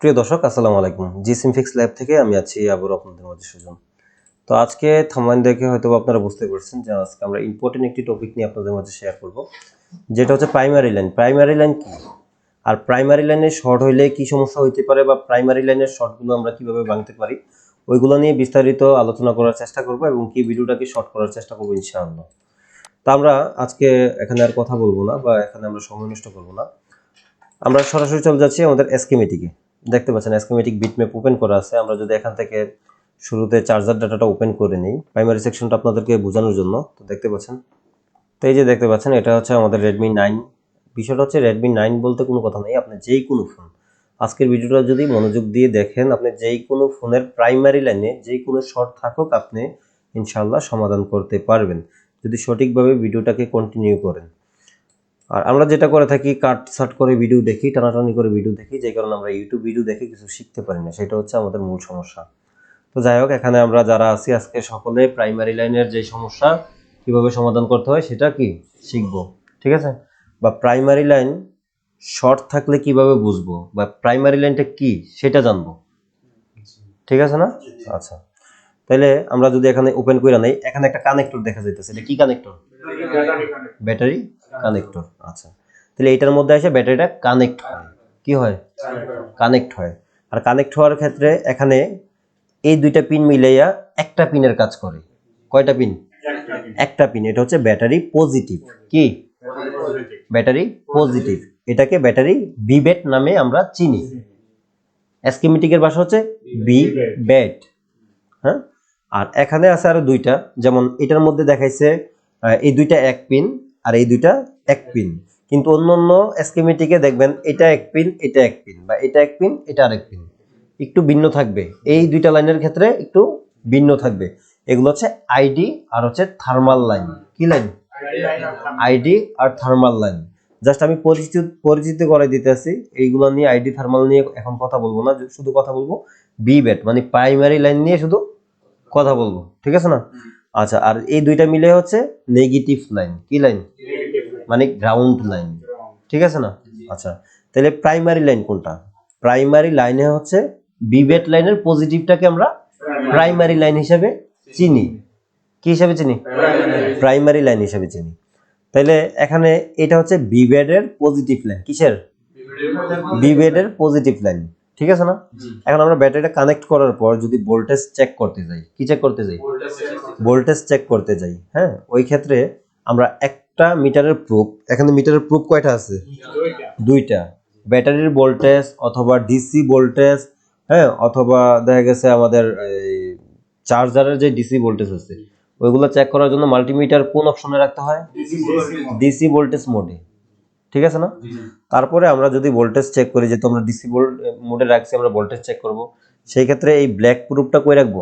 প্রিয় দর্শক আসসালামু আলাইকুম। জিসিমফিক্স ল্যাব থেকে আমি আছি আবারও আপনাদের মাঝে সুজন। তো আজকে থাম্বনেল দেখে হয়তো আপনারা বুঝতে পারছেন যে আজকে আমরা ইম্পর্টেন্ট একটি টপিক নিয়ে আপনাদের মাঝে শেয়ার করব, যেটা হচ্ছে প্রাইমারি লাইন। প্রাইমারি লাইন কি, আর প্রাইমারি লাইনে শর্ট হইলে কি সমস্যা হইতে পারে, বা প্রাইমারি লাইনের শর্টগুলো আমরা কিভাবে ভাঙতে পারি, ওইগুলো নিয়ে বিস্তারিত আলোচনা করার চেষ্টা করব এবং কি ভিডিওটাকে শর্ট করার চেষ্টা করবো ইনশাআল্লাহ। তা আমরা আজকে এখানে আর কথা বলবো না, বা এখানে আমরা সময় নষ্ট করবো না। আমরা সরাসরি চলে যাচ্ছি আমাদের স্কিমেটিকে। দেখতে পাচ্ছেন স্কিমেটিক বিটম্যাপ ওপেন করা আছে। আমরা যদি এখান থেকে শুরুতে চার্জার ডাটাটা ওপেন করে নিই প্রাইমারি সেকশনটা আপনাদেরকে বোঝানোর জন্য, তো দেখতে পাচ্ছেন, তো এই যে দেখতে পাচ্ছেন এটা হচ্ছে আমাদের রেডমি 9। বিষয়টা হচ্ছে রেডমি 9 বলতে কোনো কথা নেই, আপনি যেই কোনো ফোন, আজকের ভিডিওটা যদি মনোযোগ দিয়ে দেখেন, আপনি যেই কোনো ফোনের প্রাইমারি লাইনে যেই কোনো শর্ট থাকুক আপনি ইনশাআল্লাহ সমাধান করতে পারবেন যদি সঠিকভাবে ভিডিওটাকে কন্টিনিউ করেন। আর আমরা যেটা করে থাকি, কাট সাট করে ভিডিও দেখি, টানাটানি করে ভিডিও দেখি, যে কারণে আমরা ইউটিউব ভিডিও দেখে কিছু শিখতে পারি না, সেটা হচ্ছে আমাদের মূল সমস্যা। তো যাই হোক, এখানে আমরা যারা আছি আজকে সকলে প্রাইমারি লাইনের যে সমস্যা কিভাবে সমাধান করতে হয় সেটা কি শিখবো, ঠিক আছে? বা প্রাইমারি লাইন শর্ট থাকলে কিভাবে বুঝবো, বা প্রাইমারি লাইনটা কি সেটা জানবো, ঠিক আছে না? আচ্ছা, তাহলে আমরা যদি এখানে ওপেন করে নেই, এখানে একটা কানেক্টর দেখা যাইতেছে। এটা কি কানেক্টর? Battery connector. আচ্ছা, তাহলে এটার মধ্যে এসে ব্যাটারিটা কানেক্ট হয়। কি হয়? কানেক্ট হয়। আর কানেক্ট হওয়ার ক্ষেত্রে এখানে এই দুইটা পিন মিলাইয়া একটা পিনের কাজ করে। কয়টা পিন? একটা পিন। এটা হচ্ছে ব্যাটারি পজিটিভ। কি? Battery positive. এটাকে ব্যাটারি বিবেট নামে আমরা চিনি। স্কিমেটিকের ভাষা হচ্ছে বি ব্যাট। হ্যাঁ, আর এখানে আছে আরো দুইটা, যেমন এটার মধ্যে দেখাইছে এই দুইটা এক পিন আর এই দুইটা এক পিন, কিন্তু অন্য অন্য স্কিমেটিকে দেখবেন এটা এক পিন এটা এক পিন, বা এটা এক পিন এটা আরেক পিন, একটু ভিন্ন থাকবে। এই দুইটা লাইনের ক্ষেত্রে একটু ভিন্ন থাকবে। এগুলো হচ্ছে আইডি আর হচ্ছে থার্মাল লাইন। কি লাইন? আইডি আর থার্মাল লাইন। জাস্ট আমি পরিচিত করাই দিতেছি। এইগুলো নিয়ে আইডি থার্মাল নিয়ে এখন কথা বলবো না, শুধু কথা বলবো বি ব্যাট মানে প্রাইমারি লাইন নিয়ে শুধু কথা বলবো, ঠিক আছে না? আচ্ছা, আর এই দুইটা মিলে হচ্ছে নেগেটিভ লাইন। কি লাইন? মানে গ্রাউন্ড লাইন, ঠিক আছে না? আচ্ছা, তাহলে প্রাইমারি লাইন কোনটা? প্রাইমারি লাইনে হচ্ছে বিবেট লাইনের পজিটিভটাকে আমরা প্রাইমারি লাইন হিসেবে চিনি। কি হিসেবে চিনি? প্রাইমারি লাইন হিসেবে চিনি। তাহলে এখানে এটা হচ্ছে বিবেডের পজিটিভ লাইন। কিসের? বিবেডের পজিটিভ লাইন, ঠিক আছে না? এখন আমরা ব্যাটারিটা কানেক্ট করার পর যদি ভোল্টেজ চেক করতে যাই, কি চেক করতে যাই? ভোল্টেজ চেক করতে যাই। হ্যাঁ, ওই ক্ষেত্রে আমরা একটা মিটারের প্রুফ, এখানে মিটারের প্রুফ কয়টা আছে? দুইটা। ব্যাটারির ভোল্টেজ অথবা ডিসি ভোল্টেজ, হ্যাঁ, অথবা দেখা গেছে আমাদের চার্জারের যে ডিসি ভোল্টেজ আছে ওইগুলো চেক করার জন্য মাল্টিমিটার কোন অপশনে রাখতে হয়? ডিসি ভোল্টেজ মোডে, ঠিক আছে না? তারপরে আমরা যদি ভোল্টেজ চেক করি, যে তোমরা ডিসি মোডে রাখছি, আমরা ভোল্টেজ চেক করব, সেই ক্ষেত্রে এই ব্ল্যাক প্রুফটা কই রাখবো?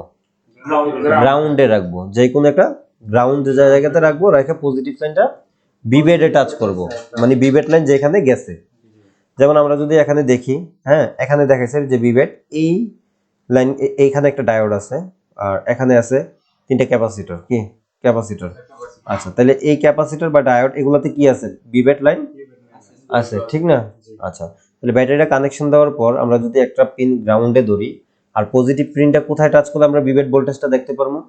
গ্রাউন্ডে রাখবো। যে কোনো একটা গ্রাউন্ড জায়গাতে রাখবো, রেখে পজিটিভ লাইনটা বিবেডে টাচ করব, মানে বিবেড লাইন যেখানে গেছে। যেমন আমরা যদি এখানে দেখি, হ্যাঁ, এখানে দেখাইছে যে বিবেড এই লাইন, এইখানে একটা ডায়োড আছে, আর এখানে আছে তিনটা ক্যাপাসিটর। কি ক্যাপাসিটর? আচ্ছা, তাহলে এই ক্যাপাসিটর বা ডায়োড এগুলাতে কি আছে? বিবেড লাইন আছে, ঠিক না? আচ্ছা, তাহলে ব্যাটারিটা কানেকশন দেওয়ার পর আমরা যদি একটা পিন গ্রাউন্ডে ধরি, আর পজিটিভ পিনটা কোথায় টাচ করলে আমরা বিবেড ভোল্টেজটা দেখতে পারবো?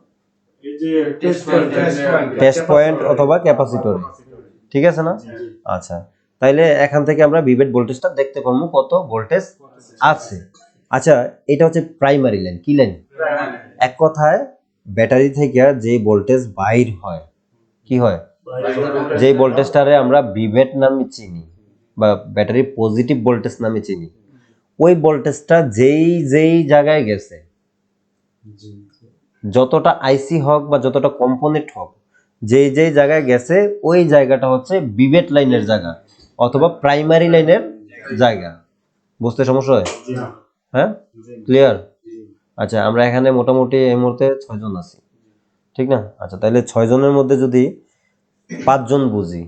টেস্ট পয়েন্ট অথবা ক্যাপাসিটরে, ঠিক আছে না? আচ্ছা, তাইলে এখান থেকে আমরা বিবেড ভোল্টেজটা দেখতে পারবো কত ভোল্টেজ আছে। আচ্ছা, এটা হচ্ছে প্রাইমারি লাইন। কি লাইন? এক কথায় ব্যাটারি থেকে যে ভোল্টেজ বাইর হয়, কি হয়? যে ভোল্টেজটারে আমরা বিভেট নামে চিনি, বা ব্যাটারি পজিটিভ ভোল্টেজ নামে চিনি, ওই ভোল্টেজটা যেই জায়গায় গেছে, যতটা আইসি হোক বা যতটা কম্পোনেন্ট হোক, যেই জায়গায় গেছে ওই জায়গাটা হচ্ছে বিভেট লাইনের জায়গা অথবা প্রাইমারি লাইনের জায়গা। বুঝতে সমস্যা হয়? হ্যাঁ, ক্লিয়ার? আচ্ছা, আমরা এখানে মোটামুটি এই মুহূর্তে 6 জন আছি, ঠিক না? আচ্ছা, তাহলে 6 জনের মধ্যে যদি 5 জন বুঝি,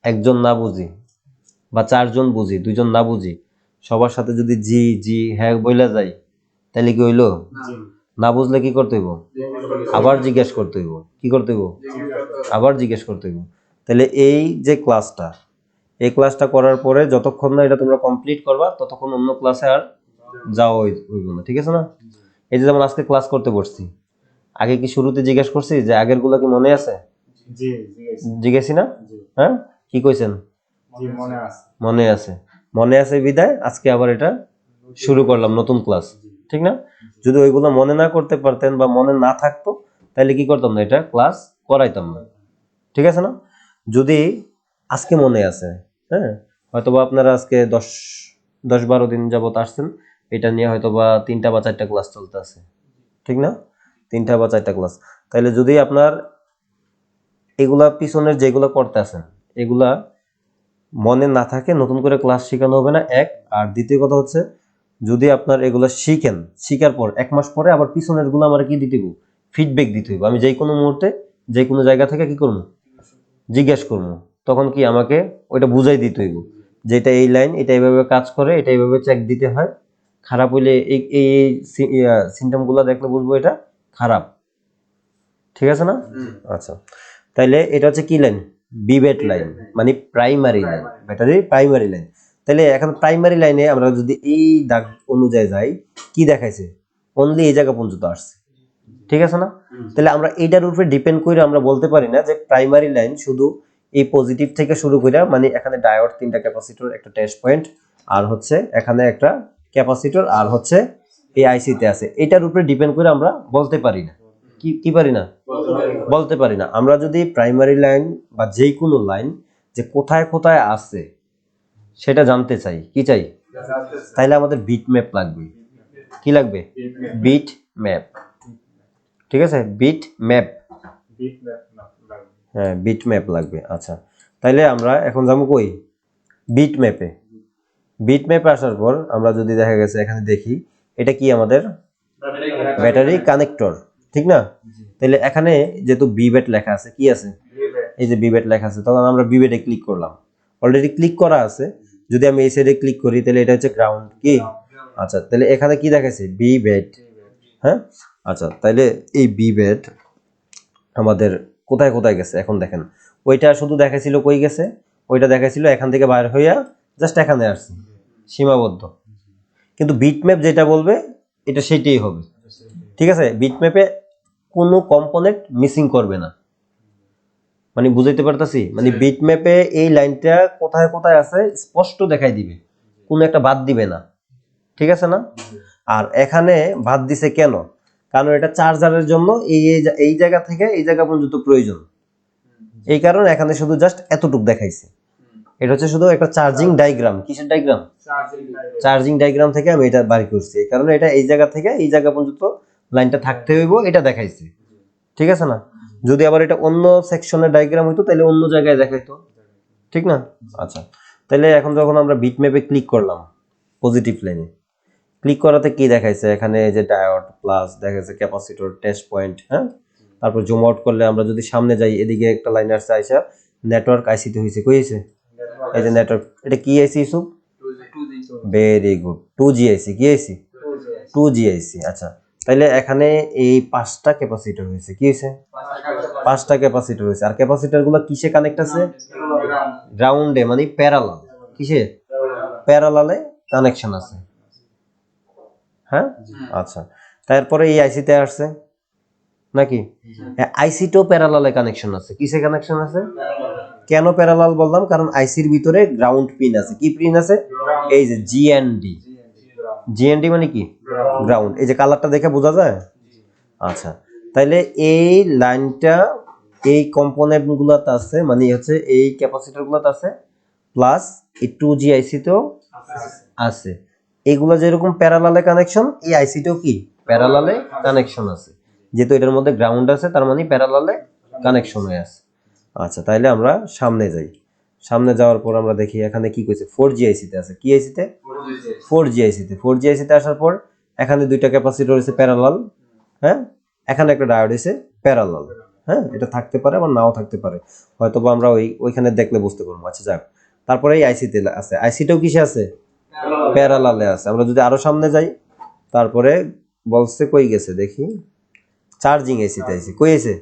একজন না বুঝি, বা 4 জন বুঝি, 2 জন না বুঝি, সবার সাথে যদি জি জি হ্যাঁ বইলা যাই, তাহলে কি হইলো? না বুঝলে কি করতে হইব? আবার জিজ্ঞেস করতে হইব। কি করতে হইব? আবার জিজ্ঞেস করতে হইব। তাহলে এই যে ক্লাসটা, এই ক্লাসটা করার পরে যতক্ষণ না এটা তোমরা কমপ্লিট করবা ততক্ষণ অন্য ক্লাসে আর যাওয়া হইব না, ঠিক আছে না? এই যে যেমন আজকে ক্লাস করতে বসছি, আগে কি শুরুতে জিজ্ঞেস করছি যে আগের গুলা কি মনে আছে? জিজ্ঞেসি না? হ্যাঁ, কি কইছেন? মনে আছে। মনে আছে বিদায় আজকে আবার এটা শুরু করলাম নতুন ক্লাস, ঠিক না? যদি ওইগুলো মনে না করতে পারতেন বা মনে না থাকতো তাহলে কি করতাম না, এটা ক্লাস করাইতাম না, ঠিক আছে না? যদি আজকে মনে আছে, হ্যাঁ, হয়তোবা আপনারা আজকে 10-12 দিন যাবত আসছেন, এটা নিয়ে হয়তোবা 3টা বা 4টা ক্লাস চলতে আছে, ঠিক না? 3টা বা 4টা ক্লাস। তাহলে যদি আপনার এগুলা পিছনের যেগুলো করতে আছেন এগুলা মনে না থাকে, নতুন করে ক্লাস শেখানো হবে না, এক। আর দ্বিতীয় কথা হচ্ছে, যদি আপনার এগুলো শিখেন, শিখার পর 1 মাস পরে আবার পিছনের গুলো আমার কি দিতে হইব, ফিডব্যাক দিতে হইব। আমি যে কোনো মুহূর্তে যে কোনো জায়গা থেকে কি করবো, জিজ্ঞেস করবো, তখন কি আমাকে ওইটা বুঝাই দিতে হইব যে এটা এই লাইন, এটা এইভাবে কাজ করে, এটা এইভাবে চেক দিতে হয়। খারাপ হইলে এই এই সিমটম গুলো দেখলে বুঝবো এটা খারাপ, ঠিক আছে না? আচ্ছা, তাইলে এটা হচ্ছে কি লাইন, বিবেট লাইন, মানে primary line, battery primary line. তাহলে এখন প্রাইমারি লাইনে আমরা যদি এই দাগ অনুযায়ী যাই, কি দেখাইছে, অনলি এই জায়গা পর্যন্ত আসছে, ঠিক আছে না? তাহলে আমরা এইটার উপরে ডিপেন্ড করে আমরা বলতে পারি না যে প্রাইমারি লাইন শুধু এই পজিটিভ থেকে শুরু করে, মানে এখানে ডায়োড, 3টা ক্যাপাসিটর, একটা টেস্ট পয়েন্ট, আর হচ্ছে এখানে একটা ক্যাপাসিটর, আর হচ্ছে এই আইসিতে আছে, এটার উপরে ডিপেন্ড করে আমরা বলতে পারি না। কি পারি না, বলতে পারি না। আমরা যদি প্রাইমারি লাইন বা যে কোনো লাইন যে কোথায় কোথায় আছে সেটা জানতে চাই, কি চাই, তাইলে আমাদের বিট ম্যাপ লাগবে। কি লাগবে, বিট ম্যাপ, ঠিক আছে? বিট ম্যাপ, হ্যাঁ, বিট ম্যাপ লাগবে। আচ্ছা, তাইলে আমরা এখন যাবো কই, বিট ম্যাপে। বিট ম্যাপে আসার পর আমরা যদি দেখা গেছে এখানে দেখি, এটা কি আমাদের ব্যাটারি কানেক্টর, ঠিক না? তাহলে এখানে যেহেতু বিবেট লেখা আছে, কি আছে, এই যে বিবেট লেখা আছে, তখন আমরা বিবেটে ক্লিক করলাম, অলরেডি ক্লিক করা আছে। যদি আমি এই সাইডে ক্লিক করি তাহলে এটা হচ্ছে গ্রাউন্ড, কি? আচ্ছা, তাহলে এখানে কি দেখাইছে, বিবেট, হ্যাঁ। আচ্ছা, তাহলে এই বিবেট আমাদের কোথায় কোথায় গেছে এখন দেখেন, ওইটা শুধু দেখাইছিল কই গেছে, ওইটা দেখাইছিল এখান থেকে বাইর হইয়া জাস্ট এখানে আসছে, সীমাবদ্ধ। কিন্তু বিটম্যাপ যেটা বলবে এটা সেটাই হবে, ঠিক আছে? বিটম্যাপে কোনো কম্পোনেন্ট মিসিং করবে না, মানে বুঝাইতে পারতাছি, মানে বিটম্যাপে এই লাইনটা কোথায় কোথায় আছে স্পষ্ট দেখাই দিবে, কোনো একটা বাদ দিবে না, ঠিক আছে না? আর এখানে বাদ দিছে কেন, কারণ এটা চার্জারের জন্য এই জায়গা থেকে এই জায়গা পর্যন্ত প্রয়োজন, এই কারণে এখানে শুধু জাস্ট এতটুক দেখাইছে। এটা হচ্ছে শুধু একটা চার্জিং ডায়াগ্রাম, কিসের ডায়াগ্রাম, চার্জিং ডায়াগ্রাম থেকে আমি এটা বাড়ি করছি, এই কারণে এটা এই জায়গা থেকে এই জায়গা পর্যন্ত লাইনটা থাকতে হইব, এটা দেখাইছে, ঠিক আছে না? যদি আবার এটা অন্য সেকশনের ডায়াগ্রাম হইতো তাহলে অন্য জায়গায় দেখাইতো, ঠিক না? আচ্ছা, তাহলে এখন যখন আমরা বিট ম্যাপে ক্লিক করলাম, পজিটিভ লাইনে ক্লিক করাতে কি দেখাইছে, এখানে যে ডায়োড প্লাস দেখাইছে, ক্যাপাসিটর, টেস্ট পয়েন্ট, হ্যাঁ। তারপর জুম আউট করলে আমরা যদি সামনে যাই, এদিকে একটা লাইন আসছে আইসা নেটওয়ার্ক আইসিতে হইছে, কই হইছে, এই যে নেটওয়ার্ক, এটা কি আইসি ইস্যু, ভেরি গুড, 2G আইসি, কি আইসি, 2G আইসি। আচ্ছা, তাইলে এখানে এই 5টা ক্যাপাসিটর হয়েছে, কি হয়েছে, 5টা ক্যাপাসিটর হয়েছে। আর ক্যাপাসিটর গুলো কিসে কানেক্ট আছে, গ্রাউন্ডে, মানে প্যারালাল, কিসে, প্যারালালে কানেকশন আছে, হ্যাঁ। আচ্ছা, তারপরে এই আইসিতে আসছে নাকি, আইসিতেও প্যারালালে কানেকশন আছে, কিসে কানেকশন আছে, কেন প্যারালাল বললাম, কারণ আইসির ভিতরে গ্রাউন্ড পিন আছে, কি পিন আছে, এই যে জিএনডি, জিএনডি মানে কি, গ্রাউন্ড, এই যে কালারটা দেখে বোঝা যায়। আচ্ছা, তাইলে এই লাইনটা এই কম্পোনেন্ট গুলাতে আছে, মানে হচ্ছে এই ক্যাপাসিটর গুলাতে আছে, প্লাস এই 2G আইসিতেও আছে। এগুলো যেরকম প্যারালালে কানেকশন, এই আইসিটাও কি প্যারালালে কানেকশন আছে, যেহেতু এটার মধ্যে গ্রাউন্ড আছে তার মানে প্যারালালে কানেকশন হয়ে আছে। আচ্ছা, তাইলে আমরা সামনে যাই, সামনে যাওয়ার পর আমরা দেখি এখানে কি কইছে, 4G আইসিতে আছে, কি আইসিতে, 4G আইসিতে, 4G আইসিতে আসার পর এখানে 2টা ক্যাপাসিটর হইছে প্যারালাল, হ্যাঁ, এখানে একটা ডায়োড হইছে প্যারালাল, হ্যাঁ। এটা থাকতে পারে আবার নাও থাকতে পারে, হয়তো আমরা ওইখানে দেখলে বুঝতে পারবো। আচ্ছা, যাক, তারপরে এই আইসিতে আছে, আইসিটাও কিসে আছে, প্যারালালে আছে। আমরা যদি আরো সামনে যাই, তারপরে বলছে কই গেছে দেখি, চার্জিং আইসিতে আইসি, কই আছে,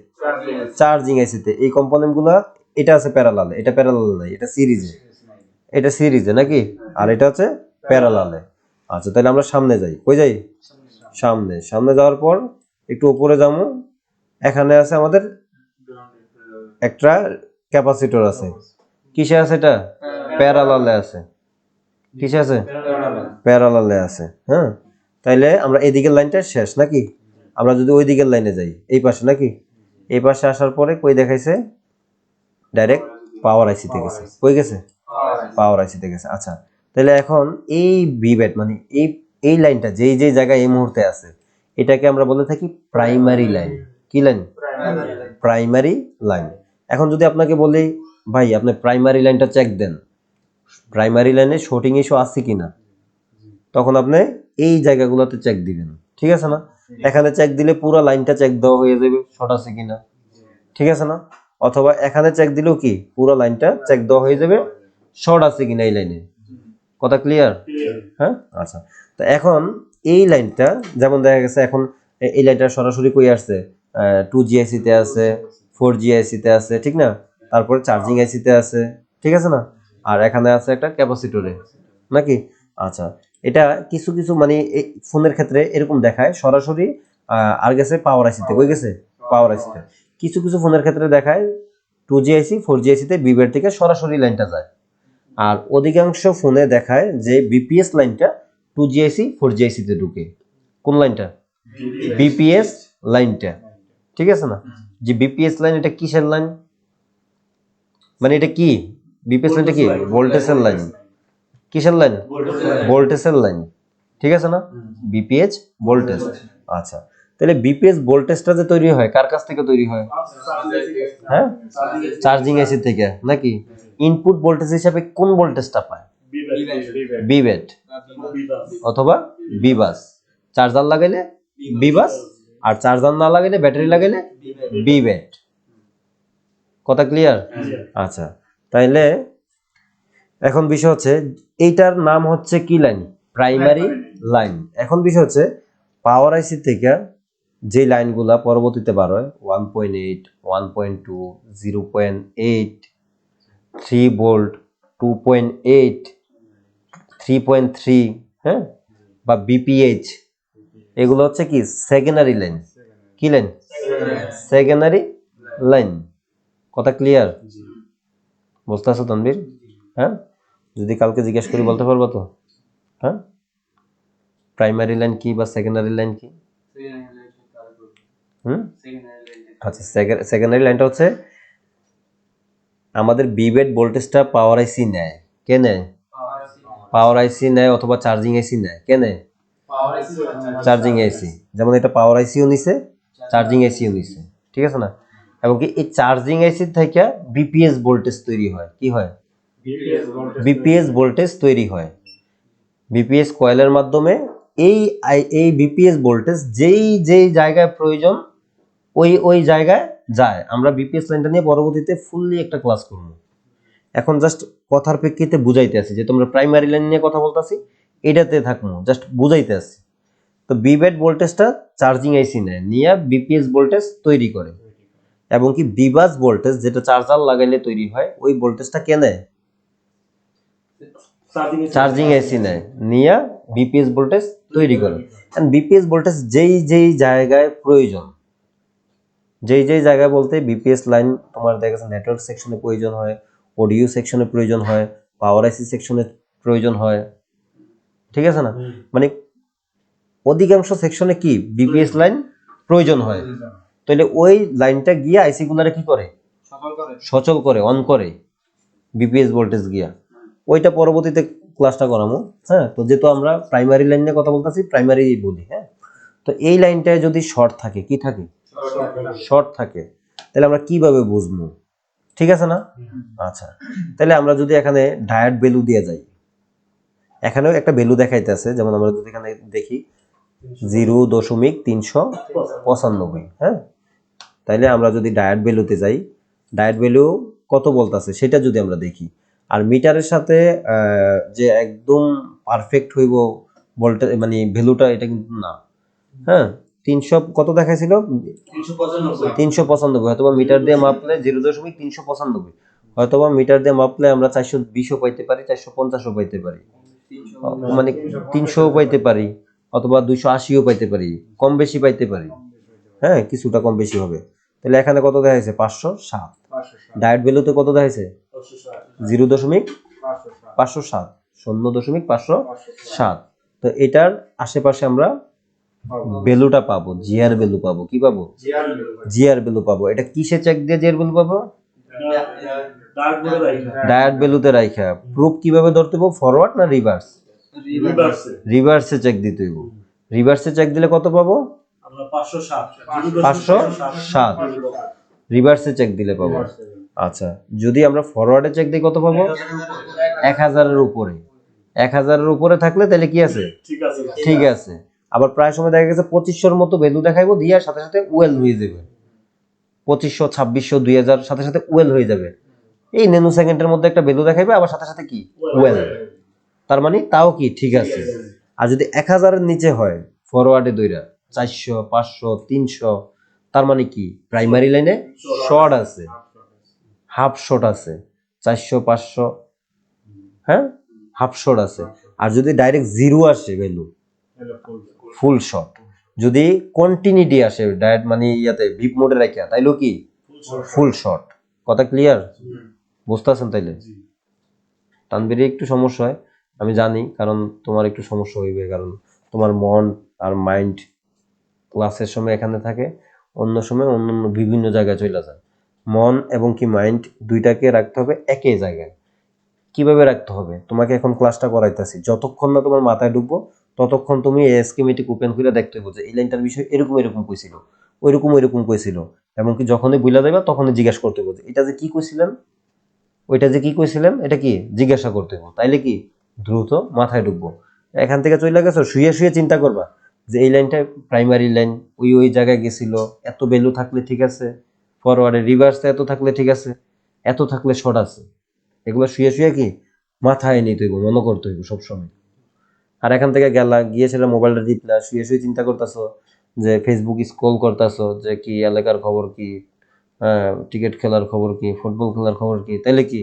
চার্জিং আইসিতে এই কম্পোনেন্ট গুলা, এটা আছে প্যারালালে, এটা প্যারালালে নাই, এটা সিরিজে, এটা সিরিজে নাকি, আর এটা হচ্ছে প্যারালালে। আচ্ছা, তাহলে আমরা সামনে যাই, কই যাই? সামনে। সামনে যাওয়ার পর একটু উপরে যাবো, এখানে আছে আমাদের একটা ক্যাপাসিটর আছে। কিসে আছে এটা? প্যারালালে আছে। কিসে আছে? প্যারালালে আছে। হ্যাঁ, তাইলে আমরা এদিকের লাইনটা শেষ নাকি? আমরা যদি ওই দিকের লাইনে যাই, এই পাশে নাকি? এই পাশে আসার পরে কই দেখাইছে? ডাইরেক্ট পাওয়ার আইসিতে গেছে। কই গেছে? পাওয়ার আইসিতে গেছে। আচ্ছা, তাহলে এখন এই বিভেদ মানে এই লাইনটা যেই যেই জায়গায় এই মুহূর্তে আছে, এটাকে আমরা বলে থাকি প্রাইমারি লাইন। কি লাইন? Primary line. এখন যদি আপনাকে বলি ভাই আপনি প্রাইমারি লাইনটা চেক দেন, প্রাইমারি লাইনে শর্টিং ইস্যু আছে কিনা, তখন আপনি এই জায়গাগুলোতে চেক দিবেন। ঠিক আছে না? এখানে চেক দিলে পুরো লাইনটা চেক দেওয়া হয়ে যাবে শর্ট আছে কিনা। ঠিক আছে না? অথবা এখানে চেক দিলেও কি পুরো লাইনটা চেক দেওয়া হয়ে যাবে শর্ট আছে কিনা এই লাইনে। কথা ক্লিয়ার? হ্যাঁ, আচ্ছা। তো এখন এই লাইনটা যেমন দেখা গেছে এখন এই লাইনটা সরাসরি কই আসছে? 2G IC তে আছে, 4G IC তে আছে, ঠিক না? তারপরে চার্জিং আইসি তে আছে, ঠিক আছে না? আর এখানে আছে একটা ক্যাপাসিটরে নাকি? আচ্ছা, এটা কিছু কিছু মানে ফোনের ক্ষেত্রে এরকম দেখায় সরাসরি আর গেছে পাওয়ার আইসিতে। কই গেছে? পাওয়ার আইসিতে। কিছু কিছু ফোনের ক্ষেত্রে দেখায় 2G IC 4G IC তে বিবের থেকে সরাসরি লাইনটা যায়। আর অধিকাংশ ফোনে দেখায় যে বিপিএস লাইনটা 2G IC 4G IC তে ঢুকে। কোন লাইনটা? বিপিএস লাইনটা। ঠিক আছে না? যে বিপিএস লাইন এটা কিসের লাইন? মানে এটা কি? বিপিএস লাইনটা কি? ভোল্টেজের লাইন। কিসের লাইন? ভোল্টেজের লাইন। ঠিক আছে না? BPS voltage. আচ্ছা, তাহলে বিপিএস ভোল্টেজটা যে তৈরি হয় কার কাছ থেকে তৈরি হয়? হ্যাঁ, চার্জিং আইসি থেকে নাকি? ইনপুট ভোল্টেজ হিসাবে কোন ভোল্টেজটা পায়? বিভেট অথবা বিবাস। চার্জার লাগাইলে বিবাস, আর চার্জার না লাগাইলে ব্যাটারি লাগাইলে বিভেট। কথা ক্লিয়ার? আচ্ছা, তাইলে এখন বিষয় হচ্ছে এইটার নাম হচ্ছে কি লাইন? Primary line. এখন বিষয় হচ্ছে পাওয়ার আইসি থেকে যে লাইনগুলা পরবর্তীতে বার হয় 1.8, 1.2, 0.8, 3 ভোল্ট, 2.8, 3.3, হ্যাঁ, বা বিপিএইচ, এগুলো হচ্ছে কি সেকেন্ডারি লাইন। কি লাইন? Secondary line. কথা ক্লিয়ার? বুঝতে আছো তানভীর? হ্যাঁ, যদি কালকে জিজ্ঞেস করি বলতে পারবো তো? হ্যাঁ, প্রাইমারি লাইন কি বা সেকেন্ডারি লাইন কি? আচ্ছা, সেকেন্ডারি লাইনটা হচ্ছে আমাদের বিভেট ভোল্টেজটা পাওয়ার আইসি নেয়। কে নেয়? পাওয়ার আইসি নেয় অথবা চার্জিং আইসি নেয়। কে নেয়? চার্জিং আইসি। যেমন এটা পাওয়ার আইসিও নিছে, চার্জিং আইসিও নিছে। ঠিক আছে না? এবং কি এই চার্জিং আইসি থেকে বিপিএস ভোল্টেজ তৈরি হয়। কি হয়? বিপিএস ভোল্টেজ তৈরি হয়। বিপিএস কয়েলের মাধ্যমে এই বিপিএস ভোল্টেজ যেই জায়গায় প্রয়োজন ওই জায়গায় যায়। আমরা বিপিএস লাইনটা নিয়ে পরবর্তীতে ফুললি একটা ক্লাস করব। এখন জাস্ট কথার প্রেক্ষিতে বুঝাইতে আছি যে তোমরা প্রাইমারি লাইন নিয়ে কথা বলতাছি, এটাতে থাকবো, জাস্ট বুঝাইতে আছি। তো বিভেট ভোল্টেজটা চার্জিং আইসি নেয়, নিয়ে বিপিএস ভোল্টেজ তৈরি করে। এবং কি বিবাস ভোল্টেজ যেটা চার্জার লাগাইলে তৈরি হয়, ওই ভোল্টেজটা কে নেয়? চার্জিং আইসি নেয়, নিয়ে বিপিএস ভোল্টেজ তৈরি করে। বিপিএস ভোল্টেজ যেই জায়গায় প্রয়োজন, যেই জায়গায় বলতে বিপিএস লাইন তোমার দেখা গেছে নেটওয়ার্ক সেকশনে প্রয়োজন হয়, অডিও সেকশনে প্রয়োজন হয়, পাওয়ার আইসি সেকশনে প্রয়োজন হয়। ঠিক আছে না? মানে অধিকাংশ সেকশনে কি বিপিএস লাইন প্রয়োজন হয়। তাহলে ওই লাইনটা গিয়ে আইসি গুলারে কি করে? সচল করে, অন করে বিপিএস ভোল্টেজ গিয়া। ওইটা পরবর্তীতে ক্লাসটা করামো। হ্যাঁ, তো যেহেতু আমরা প্রাইমারি লাইন নিয়ে কথা বলতেছি, প্রাইমারি বলি। হ্যাঁ, তো এই লাইনটায় যদি শর্ট থাকে, কি থাকে? শর্ট থাকে। তাহলে আমরা কিভাবে বুঝবো? ঠিক আছে না? আচ্ছা, তাহলে আমরা যদি এখানে ডায়োড ভ্যালু দিয়ে যাই, এখানেও একটা ভ্যালু দেখাইতেছে। যেমন আমরা যদি এখানে দেখি 0.395। হ্যাঁ, তাইলে আমরা যদি ডায়োড ভ্যালুতে যাই, ডায়োড ভ্যালু কত বলতেছে সেটা যদি আমরা দেখি, আর মিটারের সাথে যে একদম পারফেক্ট হইব ভোল্টেজ মানে ভ্যালুটা, এটা কিন্তু না। হ্যাঁ, 300 কত দেখাইছিল? 395। হয়তোবা মিটার দিয়ে মাপলে 0.395, হয়তোবা মিটার দিয়ে মাপলে আমরা 420ও পাইতে পারি, 450ও পাইতে পারি। মানে 300 পাইতে পারি অথবা 280ও পাইতে পারি, কম বেশি পাইতে পারি। হ্যাঁ, কিছুটা কম বেশি হবে। তাহলে এখানে কত দেখাইছে? 507। ডায়েট ভ্যালুতে কত দেখাইছে? 0.507, 0.507। তো এটার আশেপাশে আমরা ভ্যালুটা পাবো, জিআর ভ্যালু পাবো। কি পাবো? জিআর ভ্যালু পাবো। এটা কিসে চেক দিয়ে জিআর ভ্যালু পাবো? ডায়েট ভ্যালুতে রাইখা। প্রুফ কিভাবে ধরতে হবে? ফরওয়ার্ড না রিভার্স? রিভার্সে চেক দিতে হইব। রিভার্সে চেক দিলে কত পাবো? 507 রিভার্সে চেক দিলে পাবো। আচ্ছা, যদি আমরা ফরওয়ার্ডে চেক দিই কত পাবো? 1000-এর উপরে। 1000-এর উপরে থাকলে তাহলে কি আছে? ঠিক আছে। আবার প্রায় সময় দেখা গেছে 2500-এর মতো ভ্যালু দেখাইবো, দিয়ার সাথে সাথে ওয়েল হয়ে যাবে। 2500, 2600, 2000 সাথে সাথে ওয়েল হয়ে যাবে। এই ন্যানো সেকেন্ডের মধ্যে একটা ভ্যালু দেখাইবে, আবার সাথে সাথে কি? ওয়েল। তার মানে তাও কি ঠিক আছে। আর যদি 1000-এর নিচে হয় ফরওয়ার্ডে দইরা 400, 500, 300, তার মানে কি? প্রাইমারি লাইনে শর্ট আছে, হাফ শর্ট আছে। 400, 500, হ্যাঁ, হাফ শর্ট আছে। আর যদি ডাইরেক্ট জিরো আসে ভ্যালু, ফুল শর্ট। যদি কন্টিনিউটি আসে ডাইরেক্ট মানে ইয়াতে ভিপ মোডে রাখিয়া, তাইলেও কি? ফুল শর্ট। কথা ক্লিয়ার? বুঝতেছেন? তাইলে তানবীরে একটু সমস্যা হয় আমি জানি, কারণ তোমার একটু সমস্যা হইবে, কারণ তোমার মন আর মাইন্ড ক্লাসের সময় এখানে থাকে, অন্য সময় অন্য অন্য বিভিন্ন জায়গায় চলে যায়। মন এবং কি মাইন্ড দুইটাকে রাখতে হবে একই জায়গায়। কিভাবে রাখতে হবে? তোমাকে এখন ক্লাসটা করাইতেছি, যতক্ষণ না তোমার মাথায় ঢুকবো ততক্ষণ তুমি এই স্কিমেটিক ওপেন করে দেখতে হবে যে এই লাইনটার বিষয় এরকম এরকম কইছিল, ওইরকম কইছিল। এমনকি যখনই বুঝলা যাবে তখনই জিজ্ঞাসা করতে হবে এটা যে কি কইছিলেন, ওইটা যে কি কইছিলেন, এটা কি জিজ্ঞাসা করতে হবে। তাইলে কি দ্রুত মাথায় ঢুকবো। এখান থেকে চলে গেছো, শুয়ে শুয়ে চিন্তা করবা যে এই লাইনটা প্রাইমারি লাইন, ওই জায়গায় গেছিল, এত ভ্যালু থাকলে ঠিক আছে, ফরওয়ার্ডে রিভার্সে এত থাকলে ঠিক আছে, এত থাকলে শর্ট আছে। এগুলো শুয়ে শুয়ে কি মাথায় নিতে হইব, মনে করতে হইব সবসময়। আর এখান থেকে গেলা, গিয়েছিল মোবাইলটা টিপলা, শুয়ে শুয়ে চিন্তা করতেছো যে ফেসবুক স্ক্রল করতেছো যে কি এলাকার খবর কি, টিকিট খেলার খবর কি, ফুটবল খেলার খবর কি, তাইলে কি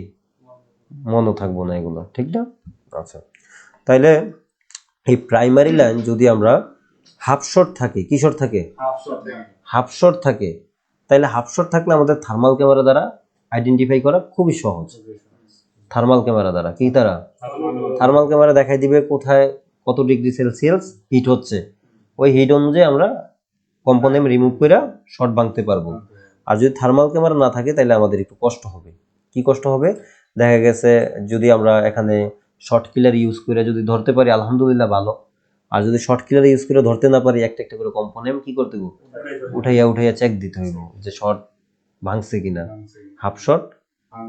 মনে থাকবো না এগুলো, ঠিক না? আচ্ছা, তাইলে এই প্রাইমারি লাইন যদি আমরা হাফ শর্ট থাকে, কি শর্ট থাকে? হাফ শর্ট থাকে। তাইলে হাফ শর্ট থাকলে আমাদের থার্মাল ক্যামেরা দ্বারা আইডেন্টিফাই করা খুবই সহজ। থার্মাল ক্যামেরা দ্বারা কি দ্বারা? থার্মাল ক্যামেরা দেখাই দিবে কোথায় কত ডিগ্রি সেলসিয়াস হিট হচ্ছে, ওই হিট অনুযায়ী আমরা কম্পোনেন্ট রিমুভ করে শর্ট ভাঙতে পারবো। আর যদি থার্মাল ক্যামেরা না থাকে তাহলে আমাদের একটু কষ্ট হবে। কি কষ্ট হবে? দেখা গেছে যদি আমরা এখানে শর্ট কিলার ইউজ করে যদি ধরতে পারি আলহামদুলিল্লাহ ভালো, আর যদি শর্ট কিলার ইউজ করে ধরতে না পারি একটা একটা করে কম্পোনেন্ট কি করতে হবে? উঠাইয়া চেক দিতে হইব যে শর্ট ভাঙছে কিনা, হাফ শর্ট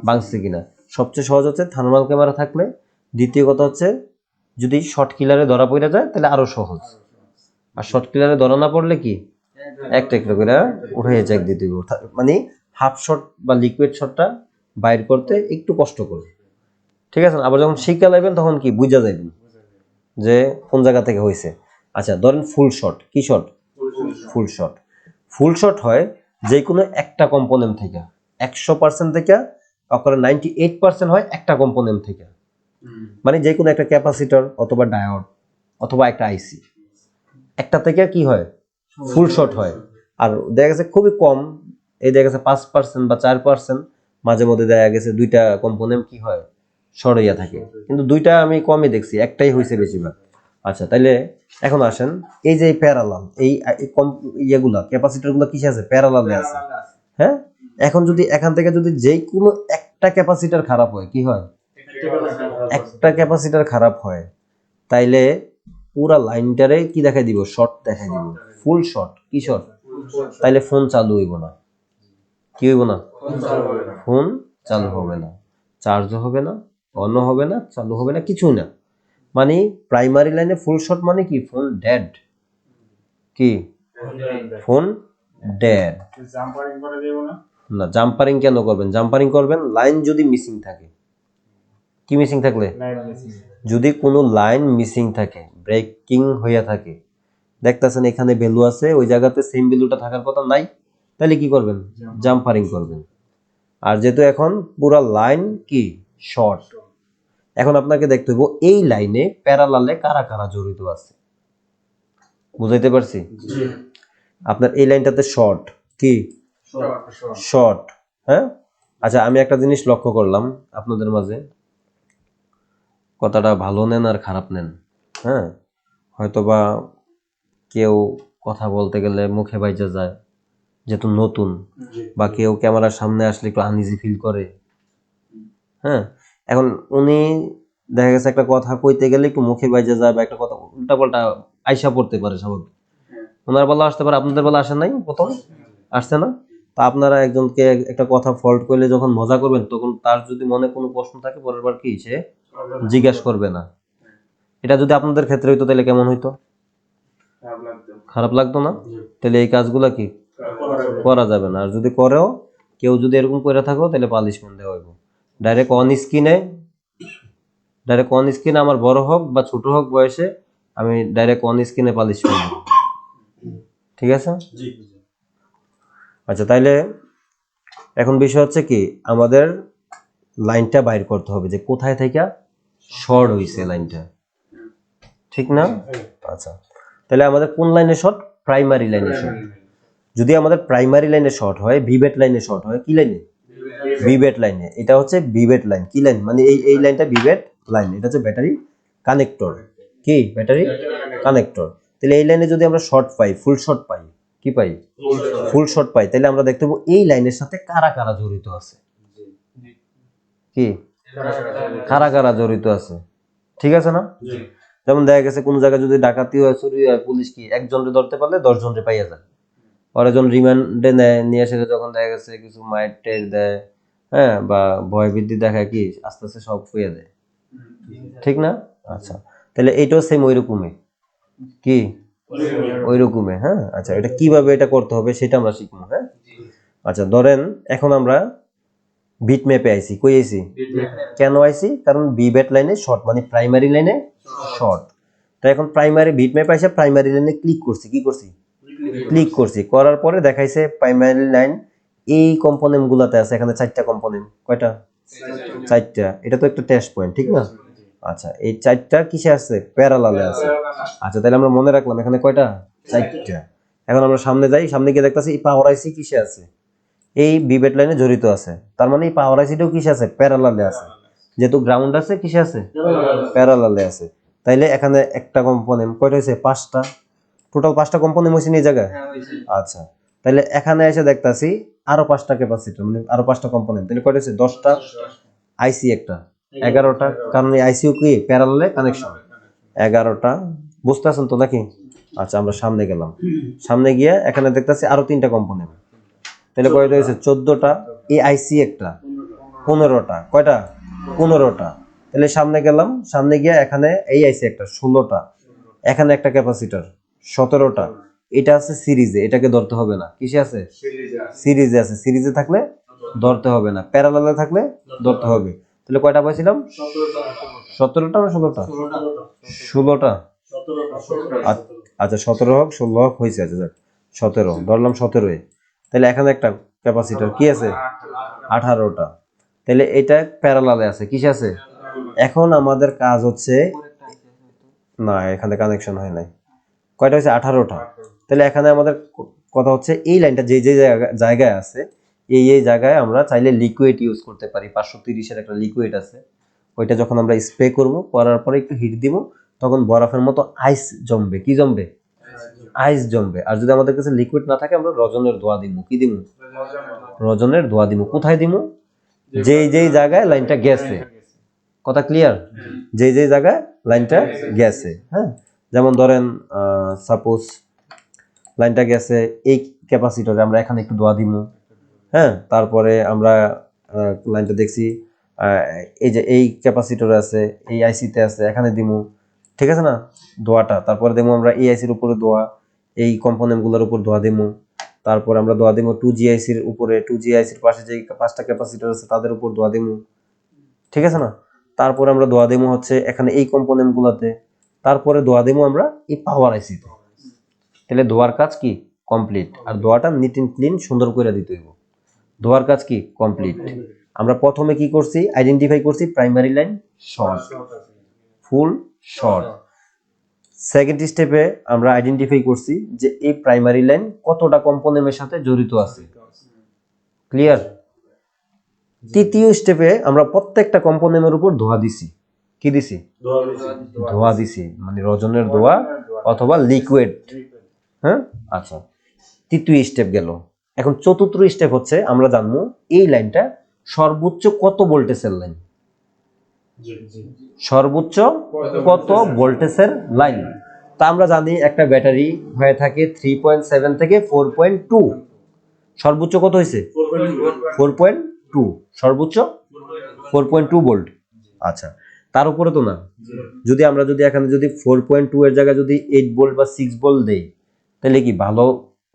ভাঙছে কিনা। সবচেয়ে সহজ হচ্ছে থার্মাল ক্যামেরা থাকলে। দ্বিতীয় কথা হচ্ছে যদি শর্ট কিলারে ধরা পড়ে যায় তাহলে আরো সহজ। আর শর্ট কিলারে ধরা না পড়লে কি একটা একটা করে উঠাইয়া চেক দিতে হইব। মানে হাফ শর্ট বা লিকুইড শর্টটা বাইর করতে একটু কষ্ট করে, ঠিক আছে? আবার যখন শিক্ষা লাগবেন তখন কি বুঝা যাবেন যে কোন জায়গা থেকে হয়েছে। আচ্ছা, ধরেন ফুল শর্ট। কি শর্ট? ফুল শর্ট। ফুল শর্ট হয় যে কোনো একটা কম্পোনেন্ট থেকে, 100% থেকে অকরে 98% হয় একটা কম্পোনেন্ট থেকে। মানে যে কোনো একটা ক্যাপাসিটর অথবা ডায়োড অথবা একটা আইসি, একটা থেকে কি হয়? ফুল শর্ট হয়। আর দেখা গেছে খুবই কম, এই দেখা গেছে 5% বা 4%, মাঝে মধ্যে দেখা গেছে দুইটা কম্পোনেন্ট কি হয়? শর্ট হইয়া থাকে। কিন্তু দুইটা আমি কমই দেখছি, একটাই হয়েছে বেশিরভাগ। আচ্ছা, তাইলে এখন আসেন এই যে প্যারালাল এই ইয়েগুলা ক্যাপাসিটর গুলা কিসে আছে? প্যারালালে আছে। হ্যাঁ, এখন যদি এখান থেকে যদি যেই কোনো একটা ক্যাপাসিটর খারাপ হয়, কি হয়? একটা ক্যাপাসিটর খারাপ হয়, তাইলে পুরা লাইনটারে কি দেখাই দিব? শর্ট দেখাই দিব, ফুল শর্ট। কি শর্ট? তাইলে ফোন চালু হইব না। কি হইব না? ফোন চালু হবে না, চার্জও হবে না, অনও হবে না, চালু হবে না, কিছু না। মানে প্রাইমারি লাইনে ফুল শর্ট মানে কি? Phone dead. কি? Phone dead. না, জাম্পারিং কেন করবেন? জাম্পারিং করবেন লাইন যদি মিসিং থাকে। কি মিসিং থাকলে? যদি কোনো লাইন মিসিং থাকে, ব্রেকিং হইয়া থাকে, দেখতেছেন এখানে ভ্যালু আছে, ওই জায়গাতে সেম ভ্যালুটা থাকার কথা নাই, তাহলে কি করবেন? জাম্পারিং করবেন। আর যেহেতু এখন পুরো লাইন কি শর্ট, এখন আপনাকে দেখতে হইব এই লাইনে প্যারালালে কারা কারা জড়িত আছে, বুঝাইতে পারছি? আপনার এই লাইনটাতে শর্ট, কি শর্ট, হ্যাঁ। আচ্ছা, আমি একটা জিনিস লক্ষ্য করলাম আপনাদের মাঝে, কথাটা ভালো নেন আর খারাপ নেন, হ্যাঁ। হয়তোবা কেউ কথা বলতে গেলে মুখে বাইজা যায় যেহেতু নতুন, বা কেউ ক্যামেরার সামনে আসলে একটু আনইজি ফিল করে, হ্যাঁ। এখন উনি দেখা গেছে একটা কথা কইতে গেলে একটু মুখে বাইজা যায়, বা একটা কথা উল্টাপাল্টা আইসা পড়তে পারে স্বাভাবিক। ওনার বেলা আসতে পারে, আপনাদের বেলা আসে নাই, প্রথম আসছে না। তা আপনারা একজনকে একটা কথা ফল্ট করলে যখন মজা করবেন, তখন তার যদি মনে কোনো প্রশ্ন থাকে পরের বার কি সে জিজ্ঞাসা করবে না। এটা যদি আপনাদের ক্ষেত্রে হইতো তাহলে কেমন হইতো? খারাপ লাগতো না? তাহলে এই কাজগুলা কি করা যাবে না। আর যদি করেও কেউ যদি এরকম করে থাকো তাহলে পানিশমেন্ট দেওয়া হইব। ডাইরেক্ট অন স্ক্রিনে আমার বড় হোক বা ছোট হোক বয়সে, আমি ডাইরেক্ট অন স্ক্রিনে পানিশমেন্ট দেব, ঠিক আছে? আচ্ছা, তাইলে এখন বিষয় হচ্ছে কি, আমাদের লাইনটা বাইর করতে হবে যে কোথায় থেকে শর্ট হইছে লাইনটা, ঠিক না? আচ্ছা, তাহলে আমাদের কোন লাইনে শর্ট? প্রাইমারি লাইনে শর্ট। যদি আমাদের প্রাইমারি লাইনে শর্ট হয়, ভিবেট লাইনে শর্ট হয়, কি লাইনে? ভিবেট লাইনে। এটা হচ্ছে ভিবেট লাইন। কি লাইন? মানে এই লাইনটা ভিবেট লাইন, এটা হচ্ছে ব্যাটারি কানেক্টর। কি ব্যাটারি কানেক্টর? তাহলে এই লাইনে যদি আমরা শর্ট পাই, ফুল শর্ট পাই, কি পাই? ফুল শর্ট পাই, তাহলে আমরা দেখতে পাবো এই লাইনের সাথে কারা কারা জড়িত আছে, কি কারা কারা জড়িত আছে, ঠিক আছে না? যেমন দেখা গেছে কোন জায়গায় যদি ডাকাতি হয়, চুরি হয়, পুলিশ কি একজনকে ধরতে পারলে 10 জনকে পাইয়া যায়। পরেরজন রিমান্ডে নেয়, নিয়ে এসে যখন দেখা গেছে কিছু মাইর টের দেয়, হ্যাঁ, বা ভয় বৃদ্ধি দেখায়, কি আস্তে আস্তে সব হইয়া দেয়, ঠিক না? আচ্ছা, তাহলে এইটাও সেম ওই রকমই, কি ওই রকমই, হ্যাঁ। আচ্ছা, এটা কিভাবে এটা করতে হবে সেটা আমরা শিখবো, হ্যাঁ। আচ্ছা, ধরেন এখন আমরা বিট ম্যাপে আইছি, কই আইছি? কেন আইছি? কারণ ভিবেট লাইনে শর্ট, মানে প্রাইমারি লাইনে শর্ট। তাই এখন প্রাইমারি বিট ম্যাপে আইসা প্রাইমারি লাইনে ক্লিক করছি, কি করছি? ক্লিক করছি, করার পরে দেখাইছে প্রাইমারি লাইন এই কম্পোনেন্ট গুলাতে আছে। এখানে 4টা কম্পোনেন্ট, কয়টা? 4টা। এটা তো একটা টেস্ট পয়েন্ট, ঠিক না? আচ্ছা, এই 4টা কিসে আছে? প্যারালালে আছে। আচ্ছা, তাহলে আমরা মনে রাখলাম এখানে কয়টা? 4টা। এখন আমরা সামনে যাই, সামনে গিয়ে দেখতাছি এই পাওয়ার আইসি কিসে আছে? এই ভিবেট লাইনে জড়িত আছে। তার মানে এই পাওয়ার আইসিটাও কিসে আছে? প্যারালালে আছে। যেহেতু গ্রাউন্ড আছে, কিসে আছে? প্যারালালে আছে। তাইলে এখানে একটা কম্পোনেন্ট কয়টা হয়েছে? 5টা। টোটাল 5টা কম্পোনেন্ট হয়েছে এই জায়গায়। আচ্ছা, তাহলে এখানে এসে দেখতাছি আরো 5টা ক্যাপাসিটর, মানে আরো 5টা কম্পোনেন্ট। তাহলে কয়টা হয়েছে? 10টা। আইসি একটা, 11টা, কারণ এই আইসিও কি প্যারালালে কানেকশন। 11টা। বুঝতেছেন তো নাকি? আচ্ছা, আমরা সামনে গেলাম, সামনে গিয়ে এখানে দেখতাছি আরো 3টা কম্পোনেন্ট। তাহলে কয়টা হয়েছে? 14টা। এই আইসি একটা, 15টা। কয়টা? 15টা। তাহলে সামনে গেলাম, সামনে গিয়ে এখানে এই আইসি একটা, 16টা। এখানে একটা ক্যাপাসিটর, 17টা। এটা আছে সিরিজে, এটাকে ধরতে হবে না। কিসে আছে? সিরিজে আছে। সিরিজে থাকলে ধরতে হবে না, প্যারালালে থাকলে ধরতে হবে। তাহলে কয়টা পাইছিলাম? 17টা না 16টা? 16টা। আচ্ছা, 17 হোক 16 হোক হয়েছে। আচ্ছা, যাক 17 ধরলাম, 17। তাহলে এখানে একটা ক্যাপাসিটর কি আছে? 18টা। তাহলে এটা প্যারালালে আছে, কিসে আছে? এখন আমাদের কাজ হচ্ছে, না এখানে কানেকশন হয় নাই। কয়টা হয়েছে? 18টা। তাহলে এখানে আমাদের কথা হচ্ছে এই লাইনটা যে যে জায়গায় আছে, এই জায়গায় আমরা চাইলে লিকুইড ইউজ করতে পারি। 530-এর একটা লিকুইড আছে, ওইটা যখন আমরা স্প্রে করবো, করার পরে একটু হিট দিব, তখন বরফের মতো আইস জমবে। কি জমবে? আইস জমবে। আর যদি আমাদের কাছে লিকুইড না থাকে, আমরা রজনের ধোয়া দিব। কি দিব? রজনের ধোয়া দিব। কোথায় দিব? যেই যেই জায়গায় লাইনটা গেছে। কথা ক্লিয়ার? যেই যেই জায়গায় লাইনটা গেছে, হ্যাঁ। যেমন ধরেন সাপোজ লাইনটা গেছে এই ক্যাপাসিটরে, আমরা এখানে একটু ধোয়া দিব, হ্যাঁ। তারপরে আমরা লাইনটা দেখছি এই যে এই ক্যাপাসিটরে আছে, এই আইসিতে আছে, এখানে দিমু, ঠিক আছে না ধোয়াটা। তারপরে দেবো আমরা এই আইসির উপরে ধোয়া, এই কম্পোনেন্টগুলোর উপর ধোয়া দিমু। তারপরে আমরা ধোয়া দিমু 2G আইসির উপরে, 2G আইসির পাশে যে 5টা ক্যাপাসিটর আছে তাদের উপর ধোয়া দিমু, ঠিক আছে না? তারপরে আমরা ধোয়া দিমু হচ্ছে এখানে এই কম্পোনেন্টগুলোতে। তারপরে ধোয়া দিমু আমরা এই পাওয়ার আইসিতে। তাহলে ধোয়ার কাজ কি? কমপ্লিট। আর ধোয়াটা নিট এন্ড ক্লিন সুন্দর করে দিতে হইব। ধোয়ার কাজ কি? কমপ্লিট। আমরা প্রথমে কি করছি, আইডেন্টিফাই করছি প্রাইমারি লাইন শর্ট, ফুল শর্ট। সেকেন্ড স্টেপে আমরা আইডেন্টিফাই করছি যে এই প্রাইমারি লাইন কতটা কম্পোনেন্টের সাথে জড়িত আছে। ক্লিয়ার? তৃতীয় স্টেপে আমরা প্রত্যেকটা কম্পোনেন্টের উপর ধোয়া দিছি। কি দিছি? ধোয়া দিছি, মানে রজনের ধোয়া অথবা লিকুইড। হ্যাঁ, আচ্ছা, তৃতীয় স্টেপ গেল। এখন চতুর্থ স্টেপ হচ্ছে আমরা জানবো এই লাইনটা সর্বোচ্চ কত ভোল্টেজের লাইন। সর্বোচ্চ কত ভোল্টেজের লাইন? তা আমরা জানি একটা ব্যাটারি হয়ে থাকে 3.7 থেকে 4.2। সর্বোচ্চ কত হয়েছে? 4.2। সর্বোচ্চ 4.2 ভোল্ট। আচ্ছা, তার উপরে তো না। যদি আমরা এখানে 4.2 এর জায়গায় 8 ভোল্ট বা 6 ভোল্ট দেই, তাহলে কি ভালো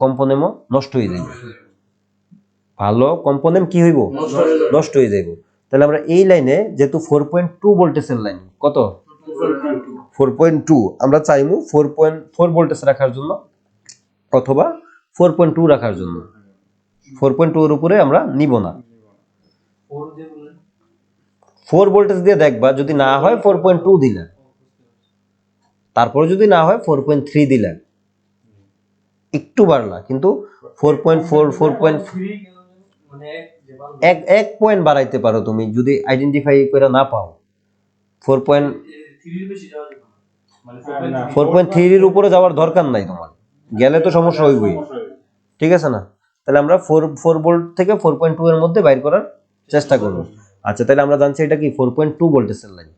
কম্পোনেন্ট নষ্ট হয়ে যাবে। ভালো কম্পোনেন্ট কি হইব? নষ্ট হয়ে যাইব। তাহলে আমরা এই লাইনে যেহেতু 4.2 ভোল্টেজের লাইন, কত? 4.2, আমরা চাইমু 4.4 ভোল্টেজ রাখার জন্য অথবা 4.2 রাখার জন্য। 4.2 এর উপরে আমরা নিব না। 4 ভোল্টেজ দিয়ে দেখবা, যদি না হয় 4.2 দিলেন, তারপরে যদি না হয় 4.3 দিলেন, একটু বাড়লা, কিন্তু 4.4 এক পয়েন্ট বাড়াইতে পারো তুমি যদি আইডেন্টিফাই করে না পাও। 4.3 এর উপরে যাওয়ার দরকার নাই, তোমার গেলে তো সমস্যা হইবই। ঠিক আছে না? তাহলে আমরা 4 ভোল্ট থেকে 4.2 এর মধ্যে বাইর করার চেষ্টা করব। আচ্ছা, তাহলে আমরা জানছি এটা কি 4.2 ভোল্টেজের লাইন।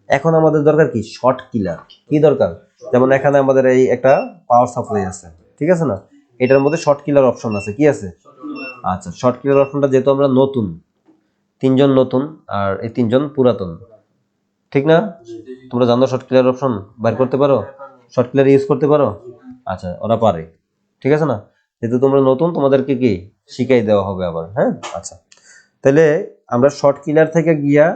এখন আমাদের দরকার কি? শর্ট কিলার। কি দরকার? যেমন এখানে আমাদের এই একটা পাওয়ার সাপ্লাই আছে, ঠিক আছে না? এটার মধ্যে শর্ট কিলার অপশন আছে। কি আছে? আচ্ছা, শর্ট কিলার অপশনটা যেহেতু আমরা নতুন, 3 জন নতুন আর এই 3 জন পুরাতন, ঠিক না? তোমরা জানো শর্ট কিলার অপশন বাইর করতে পারো, শর্ট কিলার ইউজ করতে পারো। আচ্ছা, ওরা পারে, ঠিক আছে না? যেহেতু তোমরা নতুন, তোমাদেরকে কি শিখাই দেওয়া হবে আবার। হ্যাঁ, আচ্ছা, তাহলে আমরা শর্ট কিলার থেকে গিয়া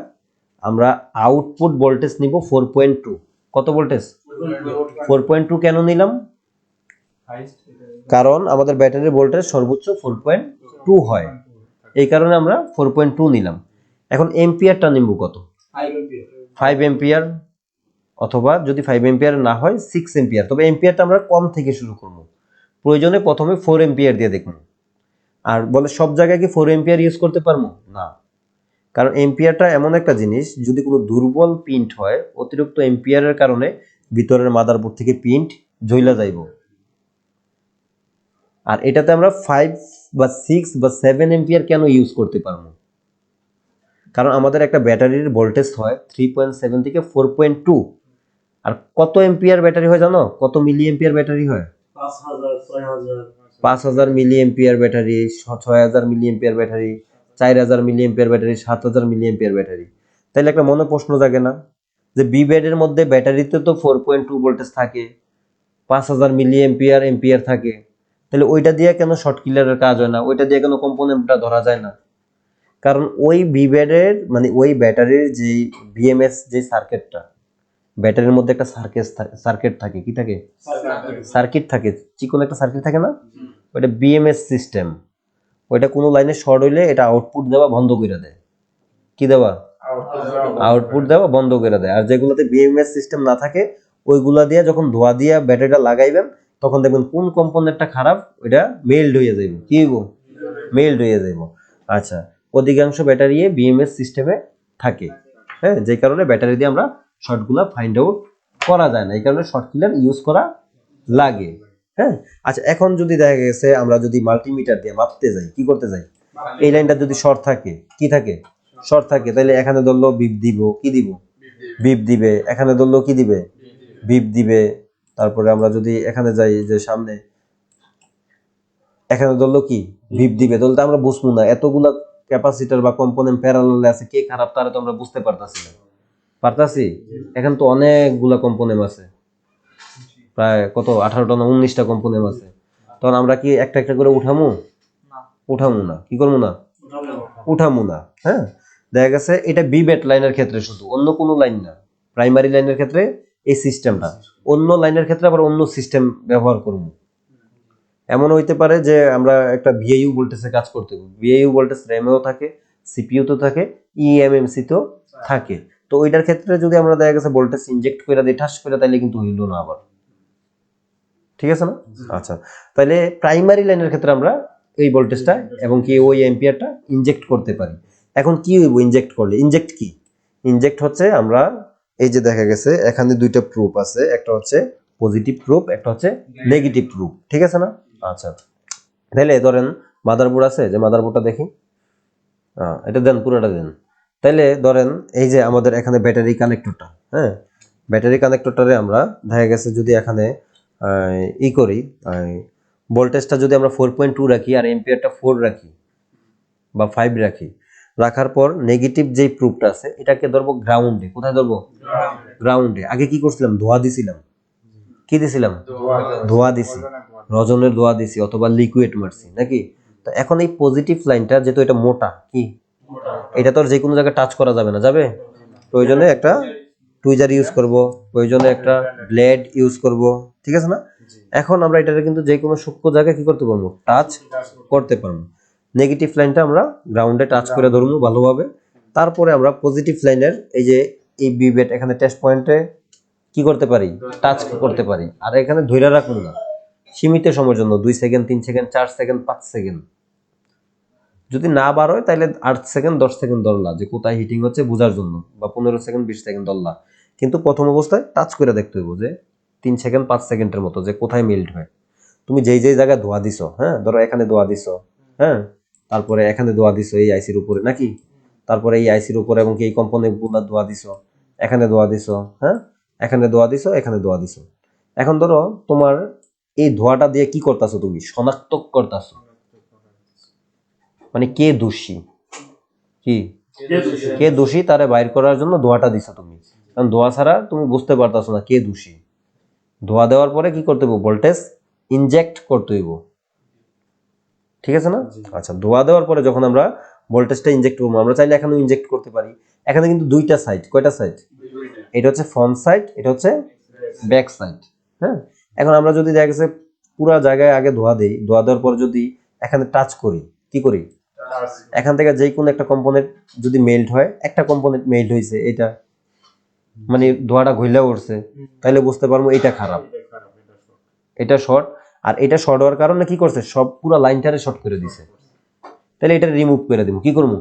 আমরা আউটপুট ভোল্টেজ নিব 4.2। কত ভোল্টেজ? 4.2 কেন নিলাম? কারণ আমাদের ব্যাটারির ভোল্টেজ সর্বোচ্চ 4.2 হয়, এই কারণে আমরা 4.2 নিলাম। এখন এম্পিয়ারটা নিব কত? 5 এম্পিয়ার, অথবা যদি 5 এম্পিয়ার না হয় 6 এম্পিয়ার। তবে এম্পিয়ারটা আমরা কম থেকে শুরু করব, প্রয়োজনে প্রথমে 4 এম্পিয়ার দিয়ে দেখব। আর বলে সব জায়গায় কি 4 এম্পিয়ার ইউজ করতে পারবো না, কারণ এম্পিয়ারটা এমন একটা জিনিস, যদি কোনো দুর্বল পিন্ট হয়, অতিরিক্ত এম্পিয়ারের কারণে ভিতরের মাদারবোর্ড থেকে পিন্ট জ্বলা যাইব। আর এটাতে আমরা 5 বা 6 বা 7 এম্পিয়ার কেন ইউজ করতে পারবো? কারণ আমাদের একটা ব্যাটারির ভোল্টেজ হয় 3.7 থেকে 4.2। আর কত এম্পিয়ার ব্যাটারি হয় জানো? কত মিলি এম্পিয়ার ব্যাটারি হয়? 5000 milli ampere battery, 6000 milli ampere battery, 4000 milli ampere battery, 7000 milli ampere battery. তাইলে একটা মনে প্রশ্ন জাগে না যে বি ব্যাডের মধ্যে ব্যাটারিতে তো 4.2 ভোল্টেজ থাকে, 5000 মিলি এম্পিয়ার থাকে, তাহলে ওইটা দিয়ে কেন শর্ট কিলারের কাজ হয় না? ওইটা দিয়ে কেন কম্পোনেন্টটা ধরা যায় না? কারণ ওই বি ব্যাডের মানে ওই ব্যাটারির যে বিএমএস যে সার্কিটটা, ব্যাটারির মধ্যে একটা সার্কিট থাকে। কি থাকে? সার্কিট থাকে, চিকন একটা সার্কিট থাকে না? ওইটা বিএমএস সিস্টেম। ওইটা কোনো লাইনে শর্ট হইলে এটা আউটপুট দেওয়া বন্ধ করে দেয়। কি দেওয়া? আউটপুট দেওয়া বন্ধ করে দেয়। আর যেগুলোতে বিএমএস সিস্টেম না থাকে, ওইগুলা দিয়ে যখন ধোয়া দিয়ে ব্যাটারিটা লাগাইবেন, তখন দেখবেন কোন কম্পোনেন্টটা খারাপ, ওইটা মেল্ট হয়ে যাইব। কি হইব? মেল্ট হয়ে যাইব। আচ্ছা, অধিকাংশ ব্যাটারি বিএমএস সিস্টেমে থাকে। হ্যাঁ, যে কারণে ব্যাটারি দিয়ে আমরা শর্টগুলা ফাইন্ড আউট করা যায় না, এই কারণে শর্ট কিলার ইউজ করা লাগে। হ্যাঁ, আচ্ছা, এখন যদি দেখা গেছে আমরা যদি মাল্টিমিটার দিয়ে মাপতে যাই, কি করতে যাই, এই লাইনটা যদি শর্ট থাকে, কি থাকে? শর্ট থাকে, তাহলে এখানে ধরলো বিপ দিব, কি দিব? বিপ দিবে। এখানে ধরলো কি দিবে? বিপ দিবে। তারপরে আমরা যদি এখানে যাই যে সামনে, এখানে ধরলো কি? বিপ দিবে। তাহলে তো আমরা বুঝবো না এতগুলা ক্যাপাসিটর বা কম্পোনেন্ট প্যারালালে আছে, কে খারাপ তারে তো আমরা বুঝতে পারতাছি না। পারতাছি? এখন তো অনেকগুলা কম্পোনেন্ট আছে, প্রায় কত 18টা না 19টা কম্পোনেন্ট আছে। তখন আমরা কি একটা একটা করে উঠামু না? কি করবো না? উঠামু না। হ্যাঁ, দেখা গেছে এটা বিবেট লাইনের ক্ষেত্রে শুধু, অন্য কোনো লাইন না। প্রাইমারি লাইনের ক্ষেত্রে এই সিস্টেমটা, অন্য লাইনের ক্ষেত্রে আবার অন্য সিস্টেম ব্যবহার করবো। এমন হইতে পারে যে আমরা একটা ভিআইইউ ভোল্টেজে কাজ করতে হবে, ভিআইইউ ভোল্টেজ র্যামেও থাকে, সিপিইউ তো থাকে, ইএমএমসি তো থাকে। তো ওইটার ক্ষেত্রে যদি আমরা দেখা গেছে ভোল্টেজ ইনজেক্ট করে দিই ঠাস করে, তাইলে কিন্তু হইল না আবার, ঠিক আছে না? আচ্ছা, তাহলে প্রাইমারি লাইনের ক্ষেত্রে আমরা এই ভোল্টেজটা এবং কি ওই অ্যাম্পিয়ারটা ইনজেক্ট করতে পারি। এখন কি হইব ইনজেক্ট করলে? ইনজেক্ট কি? ইনজেক্ট হচ্ছে আমরা এই যে দেখা গেছে এখানে দুইটা প্রুফ আছে, একটা হচ্ছে পজিটিভ প্রুফ, একটা হচ্ছে নেগেটিভ প্রুফ, ঠিক আছে না? আচ্ছা, তাহলে ধরেন মাদারবোর্ড আছে, যে মাদারবোর্ডটা দেখি, এটা দেন, পুরোটা দেন। তাহলে ধরেন এই যে আমাদের এখানে ব্যাটারি কানেক্টরটা, হ্যাঁ, ব্যাটারি কানেক্টরটারে আমরা দেখা গেছে যদি এখানে ই করি, ভোল্টেজটা যদি আমরা 4.2 রাখি আর এম্পিয়ারটা 4 রাখি বা 5 রাখি, রাখার পর নেগেটিভ যেই প্রুফটা আছে এটাকে ধরবো গ্রাউন্ডে। কোথায় ধরবো? গ্রাউন্ডে। আগে কি করছিলাম? ধোয়া দিছিলাম। কি দিছিলাম? ধোয়া দিছি, রজনের ধোয়া দিছি অথবা লিকুইড মারছি নাকি? তো এখন এই পজিটিভ লাইনটা যেহেতু এটা মোটা, কি এটা তো যে কোনো জায়গায় টাচ করা যাবে না, যাবে? প্রয়োজনে একটা টুইজার ইউজ করব, প্রয়োজনে একটা ব্লেড ইউজ করব, ঠিক আছে না? এখন আমরা এটাকে কিন্তু যে কোনো সূক্ষ্ম জায়গায় কি করতে পারবো? টাচ করতে পারবো। নেগেটিভ লাইনটা আমরা গ্রাউন্ডে টাচ করে ধরবো ভালোভাবে, তারপরে আমরা পজিটিভ লাইনের এই যে এই বিবেট এখানে টেস্ট পয়েন্টে কি করতে পারি? টাচ করতে পারি। আর এখানে ধইরা রাখবো না সীমিত সময়ের জন্য, 2 সেকেন্ড, 3 সেকেন্ড, 4 সেকেন্ড, 5 সেকেন্ড। যদি না বার হয় তাহলে 8 সেকেন্ড, 10 সেকেন্ড ধরলা, যে কোথায় হিটিং হচ্ছে বোঝার জন্য, বা 15 সেকেন্ড, 20 সেকেন্ড ধরলা। কিন্তু প্রথম অবস্থায় টাচ করে দেখতে হইব যে 3 সেকেন্ড, 5 সেকেন্ডের মতো, যে কোথায় মেল্ট হয়। তুমি যেই যেই জায়গায় ধোয়া দিছো, হ্যাঁ, ধরো এখানে ধোয়া দিছো, হ্যাঁ, তারপরে এখানে ধোয়া দিছো এই আইসির উপরে নাকি, তারপরে এই আইসির উপরে এবং এই কম্পোনেন্ট গুলো ধোয়া দিছো, এখানে ধোয়া দিছো, হ্যাঁ, এখানে ধোয়া দিছো, এখানে ধোয়া দিছো। এখন ধরো তোমার এই ধোয়াটা দিয়ে কি করতেছো? তুমি শনাক্ত করতেছো, মানে কে দোষী, কি কে দোষী তারে বাইর করার জন্য ধোয়াটা দিছো তুমি। কারণ ধোয়া ছাড়া তুমি বুঝতে পারতাছো না কে দোষী। ধোয়া দেওয়ার পরে কি করতে হইব? ভোল্টেজ ইনজেক্ট করতে হইব, ঠিক আছে না? আচ্ছা, ধোয়া দেওয়ার পরে যখন আমরা ভোল্টেজটা ইনজেক্ট করবো, আমরা চাইলে এখানেও ইনজেক্ট করতে পারি। এখানে কিন্তু দুইটা সাইড, কয়টা সাইড? এটা হচ্ছে ফ্রন্ট সাইড, এটা হচ্ছে ব্যাক সাইড, হ্যাঁ। এখন আমরা যদি দেখা গেছে পুরো জায়গায় আগে ধোয়া দেই, ধোয়া দেওয়ার পর যদি এখানে টাচ করি, কি করি, এখান থেকে যে কোনো একটা কম্পোনেন্ট যদি মেল্ট হয়, একটা কম্পোনেন্ট মেল্ট হয়েছে, এটা মানে ধোয়াটা ঘইলা উঠছে, তাহলে বুঝতে পারবো এটা খারাপ, এটা শর্ট। আর এটা শর্ট হওয়ার কারণে কি করছে? সব পুরো লাইনটারে শর্ট করে দিছে। তাহলে এটা রিমুভ করে দিব। কি করবো?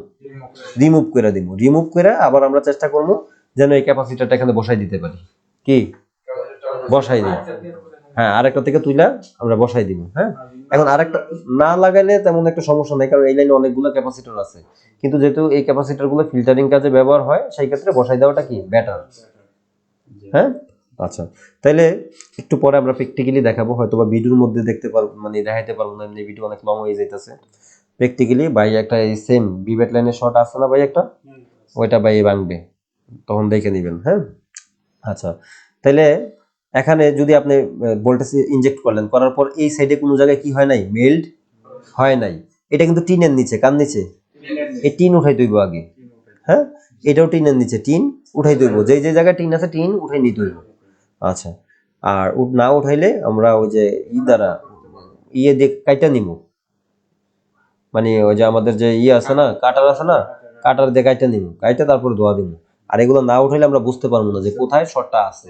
রিমুভ করে দিব। রিমুভ করে আবার আমরা চেষ্টা করবো যেন এই ক্যাপাসিটরটা এখানে বসাই দিতে পারি। কি বসাই দিই? হ্যাঁ, আরেকটা থেকে তুইলা আমরা বসাই দিব। হ্যাঁ, এখন আরেকটা না লাগাইলে তেমন একটা সমস্যা নাই, কারণ এই লাইনে অনেকগুলো ক্যাপাসিটর আছে। কিন্তু যেহেতু এই ক্যাপাসিটর গুলো ফিল্টারিং কাজে ব্যবহার হয়, সেই ক্ষেত্রে বসাই দেওয়াটা কি বেটার। হ্যাঁ, আচ্ছা, তাইলে একটু পরে আমরা প্র্যাকটিক্যালি দেখাবো, হয়তো বা ভিডিওর মধ্যে দেখতে পারবো, মানে দেখাইতে পারবো না, এমনি ভিডিও অনেক লং হয়ে যাইতেছে। প্র্যাকটিক্যালি ভাই একটা এই সেম বিবেট লাইনের শর্ট আছে না ভাই একটা, ওইটা ভাই ভাঙবে, তখন দেখে নেবেন। হ্যাঁ, আচ্ছা, তাহলে এখানে যদি আপনি ভোল্টেজ ইনজেক্ট করলেন, করার পর এই সাইডে কোনো জায়গায় কি হয় নাই? মেল্ট হয় নাই। এটা কিন্তু টিনের নিচে, কার নিচে? এই টিন উঠাই দইব আগে। হ্যাঁ, এটাও টিনের নিচে, টিন উঠাই দইব, যে যে জায়গায় টিন আছে টিন উঠাই নিতে হইব। আচ্ছা, আর না উঠাইলে আমরা ওই যে দ্বারা ইয়ে দিয়ে কাইটা নিব, মানে ওই যে আমাদের যে ইয়ে আছে না, কাটার আছে না, কাটার দিয়ে কাইটা নিব, কাইটা তারপর ধোয়া দিব। আর এগুলো না উঠাইলে আমরা বুঝতে পারবো না যে কোথায় শর্টটা আছে।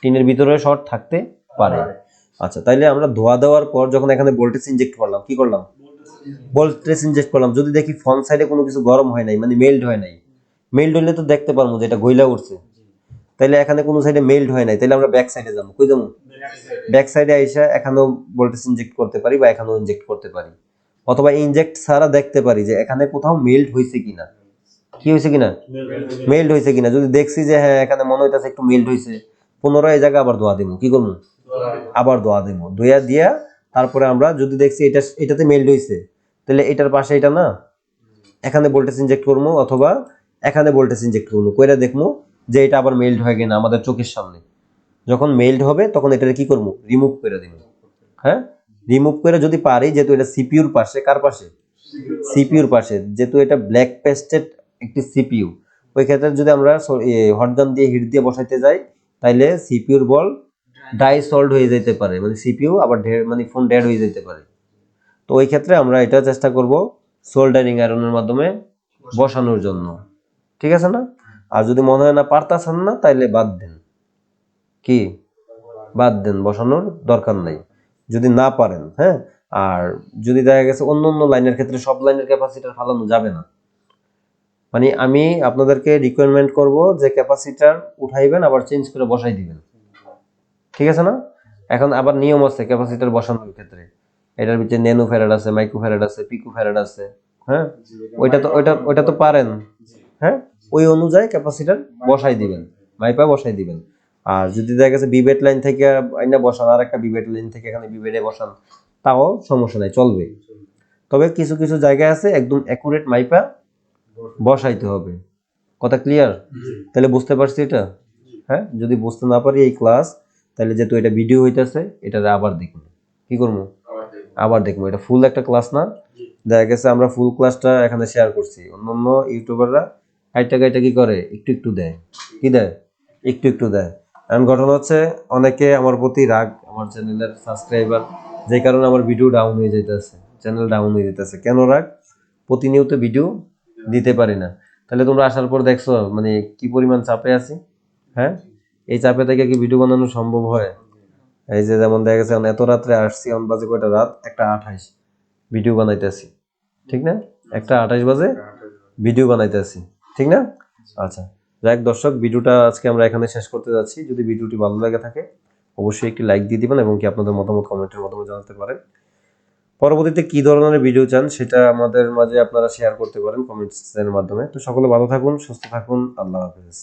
টিনের ভিতরে শর্ট থাকতে পারে। আচ্ছা, তাইলে আমরা ধোয়া দেওয়ার পর যখন এখানে ভোল্টেজ ইনজেক্ট করলাম, কি করলাম? ভোল্টেজ ইনজেক্ট করলাম। যদি দেখি ফ্রন্ট সাইডে কোনো কিছু গরম হয় নাই, মানে মেল্ট হয় নাই, মেল্ট হইলে তো দেখতে পারবো যে এটা গইলা উঠছে। তাইলে এখানে কোনো সাইডে মেল্ট হয় নাই, তাইলে আমরা ব্যাক সাইডে যাবো। কই যাবো? ব্যাক সাইডে আইসা এখানেও ভোল্টেজ ইনজেক্ট করতে পারি বা এখানেও ইনজেক্ট করতে পারি, অথবা ইনজেক্ট ছাড়া দেখতে পারি যে এখানে কোথাও মেল্ট হয়েছে কিনা। কি হয়েছে কিনা? মেল্ট হয়েছে কিনা। যদি দেখছি যে হ্যাঁ এখানে মনে হইতেছে একটু মেল্ট হয়েছে, পুনরায় এই জায়গা আবার ধোয়া দিব। কি করবো? আবার ধোয়া দিব। ধোয়া দিয়া তারপরে আমরা যদি দেখছি এটাতে মেল্ট হয়েছে, তাহলে এটার পাশে এটা না, এখানে ভোল্টেজ ইনজেক্ট করবো অথবা এখানে ভোল্টেজ ইনজেক্ট করবো, কইরা দেখবো যে এটা আবার মেল্ট হয় কিনা আমাদের চোখের সামনে। যখন মেল্ট হবে তখন এটাকে কি করবো? রিমুভ করে দিব। হ্যাঁ, রিমুভ করে যদি পারি, যেহেতু এটা সিপিইউর পাশে, কার পাশে? সিপিইউর পাশে, যেহেতু এটা ব্ল্যাক পেস্টেড একটি সিপিইউ, ওই ক্ষেত্রে যদি আমরা হটগান দিয়ে হিট দিয়ে বসাইতে যাই, তাইলে সিপিইউর বল ডাই সল্ড হয়ে যেতে পারে, মানে সিপিইউ আবার মানে ফোন ডেড হয়ে যেতে পারে। তো ওই ক্ষেত্রে আমরা এটা চেষ্টা করব সোল্ডারিং আয়রনের মাধ্যমে বসানোর জন্য, ঠিক আছে না? আর যদি মনে হয় না পারতাছেন না, তাইলে বাদ দেন। কি বাদ দেন, বসানোর দরকার নাই যদি না পারেন। হ্যাঁ, আর যদি দেখা গেছে অন্য অন্য লাইনের ক্ষেত্রে সব লাইনের ক্যাপাসিটার ফালানো যাবে না। মানে আমি আপনাদেরকে রিকোয়ারমেন্ট করব যে ক্যাপাসিটার উঠাইবেন আবার চেঞ্জ করে বসাই দিবেন, ঠিক আছে না? এখন আবার নিয়ম আছে ক্যাপাসিটার বসানোর ক্ষেত্রে, এটার ভিতরে ন্যানো ফ্যারাড আছে, মাইক্রো ফ্যারাড আছে, পিকো ফ্যারাড আছে। হ্যাঁ, ওইটা তো পারেন। হ্যাঁ, ওই অনুযায়ী ক্যাপাসিটার বসাই দিবেন, মাইপা বসাই দিবেন। আর যদি দেখা গেছে বিবেট লাইন থেকে আইনা বসান, আর একটা বিবেট লাইন থেকে এখানে বিবেটে বসান, তাও সমস্যা নাই, চলবে। তবে কিছু কিছু জায়গায় আছে একদম অ্যাকুরেট মাইপা বসাইতে হবে। কথা ক্লিয়ার? তাহলে বুঝতে পারছি এটা? হ্যাঁ, যদি বুঝতে না পারি এই ক্লাস, তাহলে যেহেতু এটা ভিডিও হইতেছে, এটা আবার দেখবো। কি করবো? আবার দেখবো। এটা ফুল একটা ক্লাস না, দেখা গেছে আমরা ফুল ক্লাসটা এখানে শেয়ার করছি, অন্যান্য ইউটিউবাররা কাইটা কি করে, একটু একটু দেয়। কি দেয়? একটু একটু দেয়। এখন ঘটনা হচ্ছে অনেকে আমার প্রতি রাগ, আমার চ্যানেলের সাবস্ক্রাইবার, যে কারণে আমার ভিডিও ডাউন হয়ে যাইতেছে, চ্যানেল ডাউন হয়ে যেতেছে। কেন রাগ? প্রতিনিয়ত ভিডিও দিতে পারি না। তাহলে তোমরা আসার পর দেখছো মানে কি পরিমাণ চাপে আছি। হ্যাঁ, এই চাপে থেকে কি ভিডিও বানানো সম্ভব হয়? এই যে যেমন দেখা গেছে এত রাত্রে আসছি, অন বাজে কয়টা, রাত 1:28, ভিডিও বানাইতেছি, ঠিক না? 1:28 বাজে ভিডিও বানাইতেছি, ঠিক না? আচ্ছা, যাক দর্শক, ভিডিওটা আজকে আমরা এখানে শেষ করতে যাচ্ছি। যদি ভিডিওটি ভালো লাগে থাকে অবশ্যই একটি লাইক দিয়ে দিবেন এবং কি আপনাদের মতামত কমেন্টের মাধ্যমে জানাতে পারেন। পরবর্তীতে কি ধরনের ভিডিও চান সেটা আমাদের মাঝে আপনারা শেয়ার করতে পারেন কমেন্টসের মাধ্যমে। তো সকলে ভালো থাকুন, সুস্থ থাকুন, আল্লাহ হাফেজ।